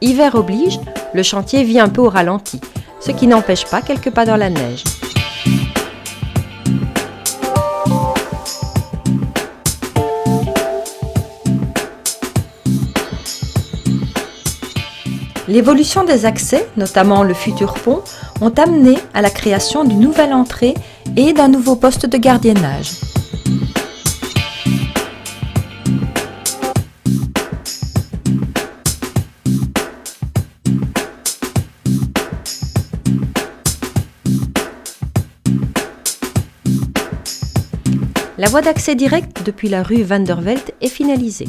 Hiver oblige, le chantier vit un peu au ralenti, ce qui n'empêche pas quelques pas dans la neige. L'évolution des accès, notamment le futur pont, ont amené à la création d'une nouvelle entrée et d'un nouveau poste de gardiennage. La voie d'accès direct depuis la rue Van der Velde est finalisée.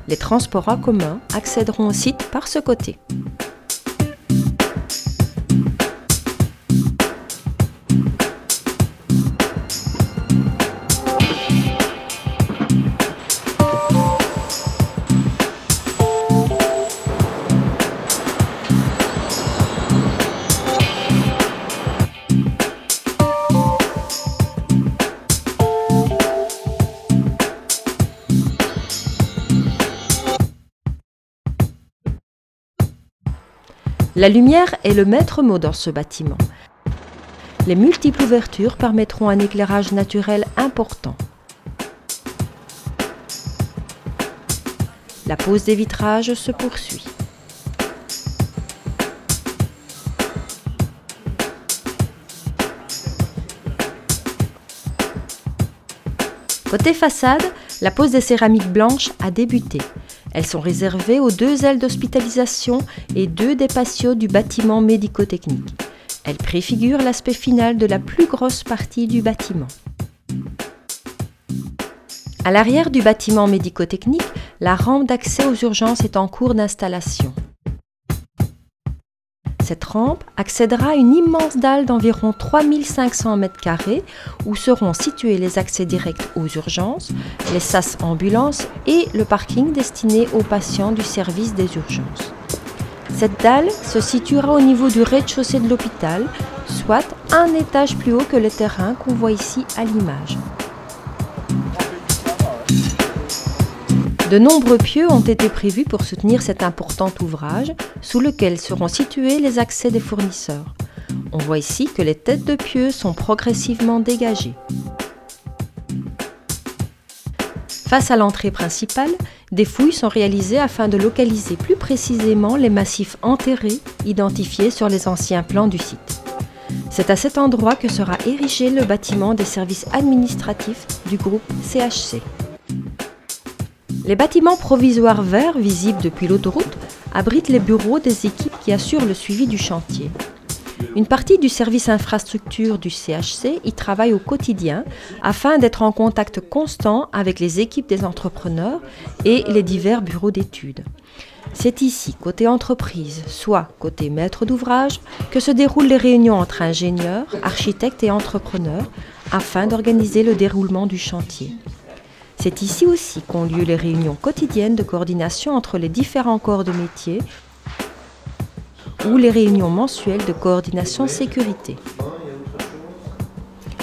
Les transports en commun accéderont au site par ce côté. La lumière est le maître mot dans ce bâtiment. Les multiples ouvertures permettront un éclairage naturel important. La pose des vitrages se poursuit. Côté façade, la pose des céramiques blanches a débuté. Elles sont réservées aux 2 ailes d'hospitalisation et 2 des patios du bâtiment médico-technique. Elles préfigurent l'aspect final de la plus grosse partie du bâtiment. À l'arrière du bâtiment médico-technique, la rampe d'accès aux urgences est en cours d'installation. Cette rampe accédera à une immense dalle d'environ 3500 m² où seront situés les accès directs aux urgences, les sas ambulances et le parking destiné aux patients du service des urgences. Cette dalle se situera au niveau du rez-de-chaussée de l'hôpital, soit un étage plus haut que le terrain qu'on voit ici à l'image. De nombreux pieux ont été prévus pour soutenir cet important ouvrage, sous lequel seront situés les accès des fournisseurs. On voit ici que les têtes de pieux sont progressivement dégagées. Face à l'entrée principale, des fouilles sont réalisées afin de localiser plus précisément les massifs enterrés identifiés sur les anciens plans du site. C'est à cet endroit que sera érigé le bâtiment des services administratifs du groupe CHC. Les bâtiments provisoires verts, visibles depuis l'autoroute, abritent les bureaux des équipes qui assurent le suivi du chantier. Une partie du service infrastructure du CHC y travaille au quotidien afin d'être en contact constant avec les équipes des entrepreneurs et les divers bureaux d'études. C'est ici, côté entreprise, soit côté maître d'ouvrage, que se déroulent les réunions entre ingénieurs, architectes et entrepreneurs afin d'organiser le déroulement du chantier. C'est ici aussi qu'ont lieu les réunions quotidiennes de coordination entre les différents corps de métier ou les réunions mensuelles de coordination sécurité.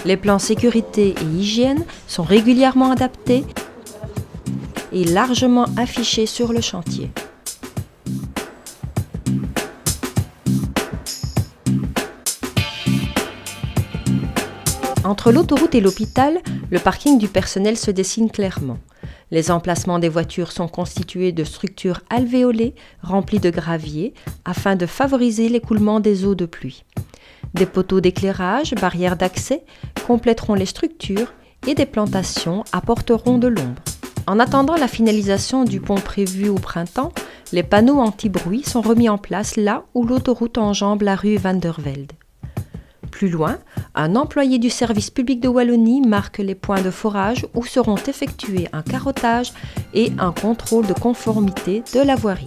Les plans sécurité et hygiène sont régulièrement adaptés et largement affichés sur le chantier. Entre l'autoroute et l'hôpital, le parking du personnel se dessine clairement. Les emplacements des voitures sont constitués de structures alvéolées remplies de gravier afin de favoriser l'écoulement des eaux de pluie. Des poteaux d'éclairage, barrières d'accès, compléteront les structures et des plantations apporteront de l'ombre. En attendant la finalisation du pont prévu au printemps, les panneaux anti-bruit sont remis en place là où l'autoroute enjambe la rue Van der Velde. Plus loin, un employé du service public de Wallonie marque les points de forage où seront effectués un carottage et un contrôle de conformité de la voirie.